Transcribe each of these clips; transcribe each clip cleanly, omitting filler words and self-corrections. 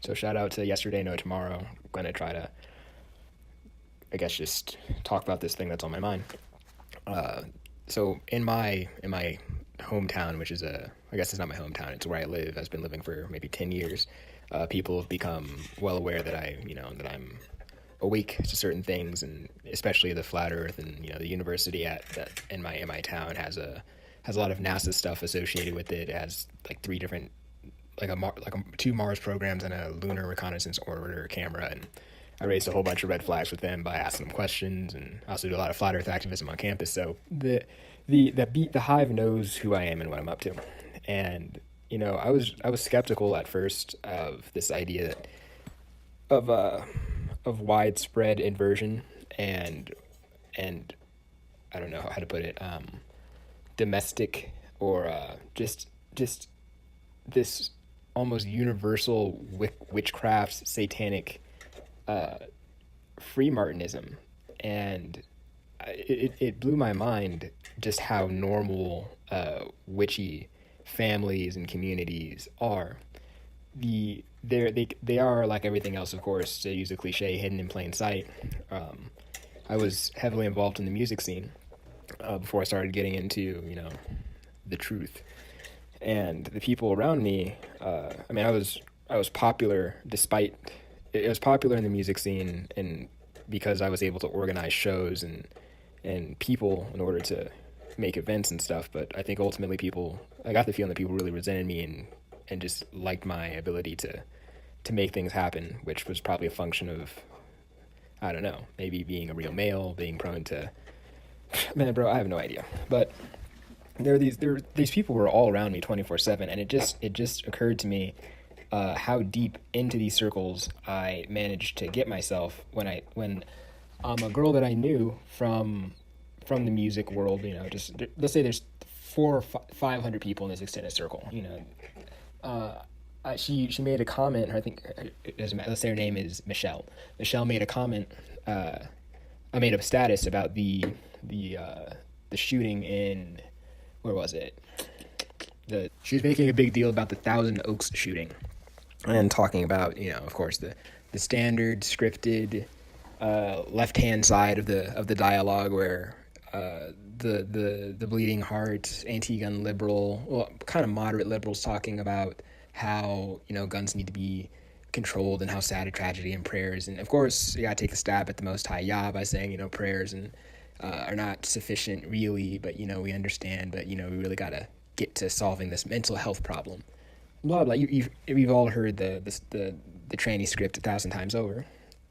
So shout out to Yesterday, No Tomorrow. I'm gonna try to, I guess, just talk about this thing that's on my mind. Uh, so in my hometown, which is I guess it's not my hometown. It's where I live. I've been living for maybe 10 years. People have become well aware that that I'm awake to certain things, and especially the flat Earth, and the university at that in my town has a lot of NASA stuff associated with it. It has like three different two Mars programs and a lunar reconnaissance orbiter camera, and I raised a whole bunch of red flags with them by asking them questions, and I also do a lot of flat Earth activism on campus. So the hive knows who I am and what I'm up to, and I was skeptical at first of this idea of widespread inversion and and I don't know how to put it, domestic, or just this almost universal witchcraft, satanic, uh, free martinism, and it blew my mind just how normal witchy families and communities are. They are like everything else, of course, to use a cliche, hidden in plain sight. Um, I was heavily involved in the music scene before I started getting into the truth, and the people around me. I mean, I was popular despite it was popular in the music scene, and because I was able to organize shows and people in order to make events and stuff. But I think ultimately I got the feeling that people really resented me and just liked my ability to make things happen, which was probably a function of, I don't know, maybe being a real male, being prone to, man, bro, I have no idea. But there are these people who are all around me 24/7, and it just occurred to me how deep into these circles I managed to get myself when a girl that I knew from the music world. Just let's say there's 500 people in this extended circle. She made a comment. I think it doesn't matter. Let's say her name is Michelle. Michelle made a comment. I made a status about the the shooting in, where was it? She was making a big deal about the Thousand Oaks shooting, and talking about, of course, the standard scripted left hand side of the dialogue, where the bleeding heart, anti-gun liberal, well, kind of moderate liberals, talking about how guns need to be controlled, and how sad a tragedy, and prayers. And of course, you gotta take a stab at the Most High Yah by saying prayers and are not sufficient really, but we understand, but we really gotta get to solving this mental health problem. Blah blah. We've all heard the tranny script 1,000 times over,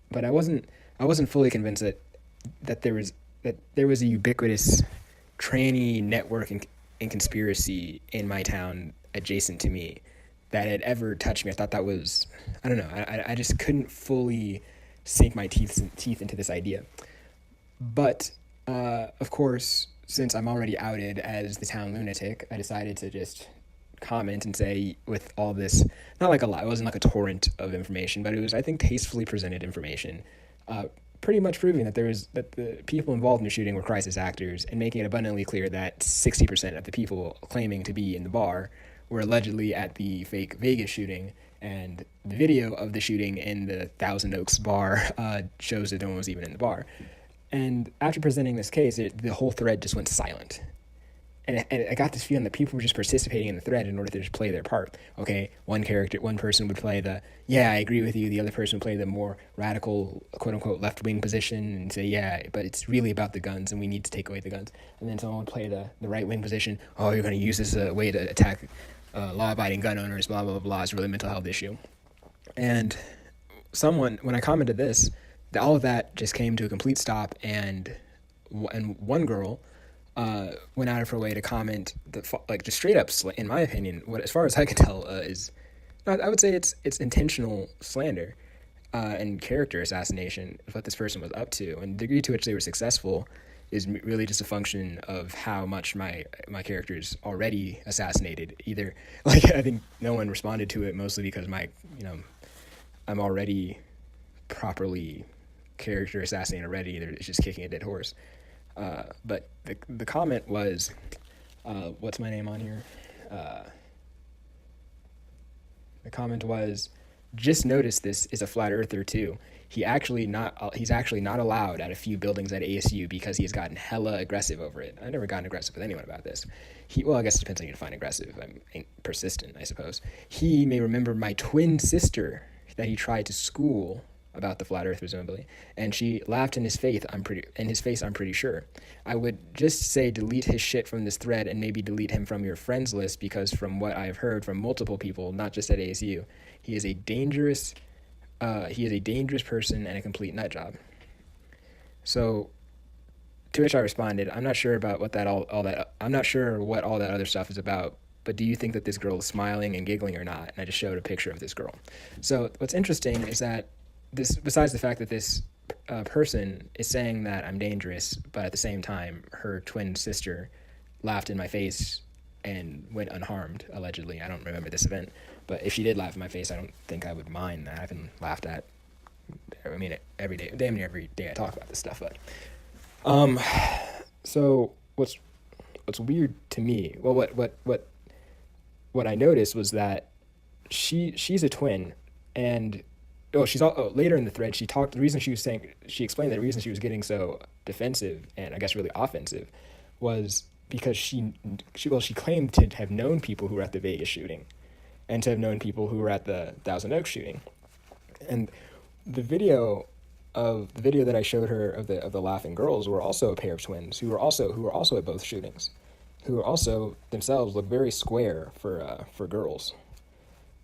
but I wasn't fully convinced that there was a ubiquitous tranny network and conspiracy in my town adjacent to me that had ever touched me. I thought that was, I don't know, I just couldn't fully sink my teeth into this idea. But of course, since I'm already outed as the town lunatic, I decided to just comment and say, with all this, not like a lot, it wasn't like a torrent of information, but it was, I think, tastefully presented information, uh, pretty much proving that the people involved in the shooting were crisis actors, and making it abundantly clear that 60% of the people claiming to be in the bar were allegedly at the fake Vegas shooting, and the video of the shooting in the Thousand Oaks bar shows that no one was even in the bar. And after presenting this case, the whole thread just went silent. And I got this feeling that people were just participating in the thread in order to just play their part. Okay, one person would play the, yeah, I agree with you. The other person would play the more radical, quote unquote, left wing position and say, yeah, but it's really about the guns and we need to take away the guns. And then someone would play the right wing position. Oh, you're going to use this as a way to attack law abiding gun owners, blah, blah, blah, blah. It's really a mental health issue. And when I commented this, all of that just came to a complete stop, and one girl went out of her way to comment like just straight up, in my opinion, what, as far as I can tell, is, I would say it's intentional slander and character assassination of what this person was up to, and the degree to which they were successful is really just a function of how much my character is already assassinated. Either, like, I think no one responded to it, mostly because I'm already properly character assassinated already. It's just kicking a dead horse. But the comment was, what's my name on here? The comment was, just noticed this is a flat earther too. He's actually not allowed at a few buildings at ASU because he's gotten hella aggressive over it. I've never gotten aggressive with anyone about this. Well, I guess it depends on you define aggressive. I'm persistent, I suppose. He may remember my twin sister that he tried to school about the flat earth, presumably, and she laughed in his face. I'm pretty sure. I would just say delete his shit from this thread and maybe delete him from your friends list, because from what I've heard from multiple people, not just at ASU, he is a dangerous person and a complete nut job. So, to which I responded, I'm not sure about I'm not sure what all that other stuff is about, but do you think that this girl is smiling and giggling or not? And I just showed a picture of this girl. So what's interesting is that besides the fact that this person is saying that I'm dangerous, but at the same time, her twin sister laughed in my face and went unharmed, allegedly. I don't remember this event, but if she did laugh in my face, I don't think I would mind that. I've been laughed at, I mean, every day, damn near every day I talk about this stuff. But so what's weird to me, well, what I noticed was that she's a twin, and later in the thread, she explained that the reason she was getting so defensive and I guess really offensive was because she claimed to have known people who were at the Vegas shooting and to have known people who were at the Thousand Oaks shooting. And the video that I showed her of the laughing girls were also a pair of twins who were also at both shootings, who were also themselves look very square for girls.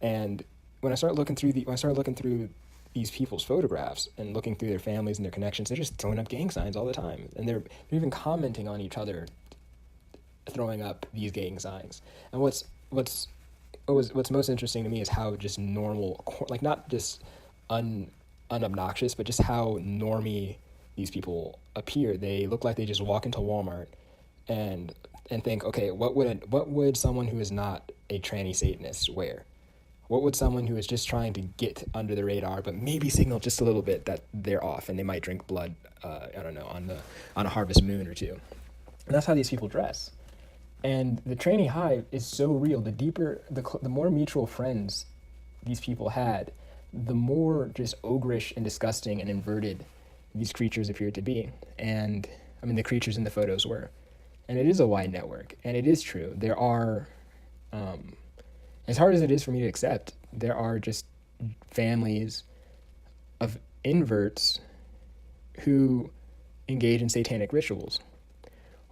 And when I started looking through these people's photographs and looking through their families and their connections, they're just throwing up gang signs all the time, and they're even commenting on each other throwing up these gang signs. And what's most interesting to me is how just normal, like not just unobnoxious, but just how normy these people appear. They look like they just walk into Walmart and think, okay, what would someone who is not a tranny Satanist wear? What would someone who is just trying to get under the radar, but maybe signal just a little bit that they're off and they might drink blood, I don't know, on a harvest moon or two? And that's how these people dress. And the tranny hive is so real. The more mutual friends these people had, the more just ogreish and disgusting and inverted these creatures appeared to be. And I mean, the creatures in the photos were. And it is a wide network, and it is true. There are, as hard as it is for me to accept, there are just families of inverts who engage in satanic rituals.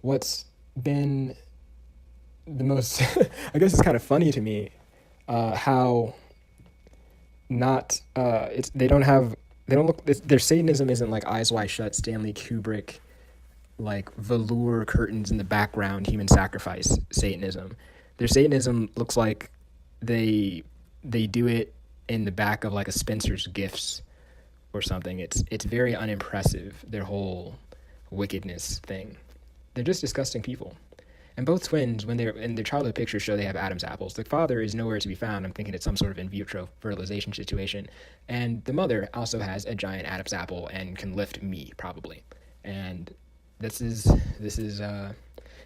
What's been the most, I guess it's kind of funny to me, how not, their Satanism isn't like Eyes Wide Shut, Stanley Kubrick, like velour curtains in the background, human sacrifice Satanism. Their Satanism looks like they do it in the back of like a Spencer's Gifts or something. It's very unimpressive, their whole wickedness thing. They're just disgusting people. And both twins, when they're in their childhood pictures, show they have Adam's apples. The father is nowhere to be found. I'm thinking it's some sort of in vitro fertilization situation. And the mother also has a giant Adam's apple and can lift me, probably. And this is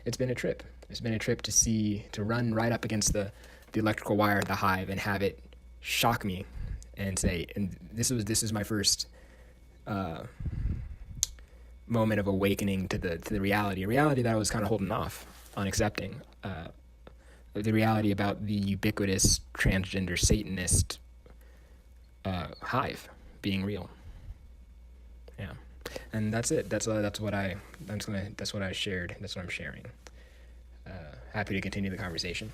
it's been a trip. It's been a trip to run right up against the electrical wire at the hive and have it shock me and say, and this is my first moment of awakening to the reality that I was kind of holding off on accepting, the reality about the ubiquitous transgender Satanist hive being real. Yeah, and that's it. That's what I shared. That's what I'm sharing. Happy to continue the conversation.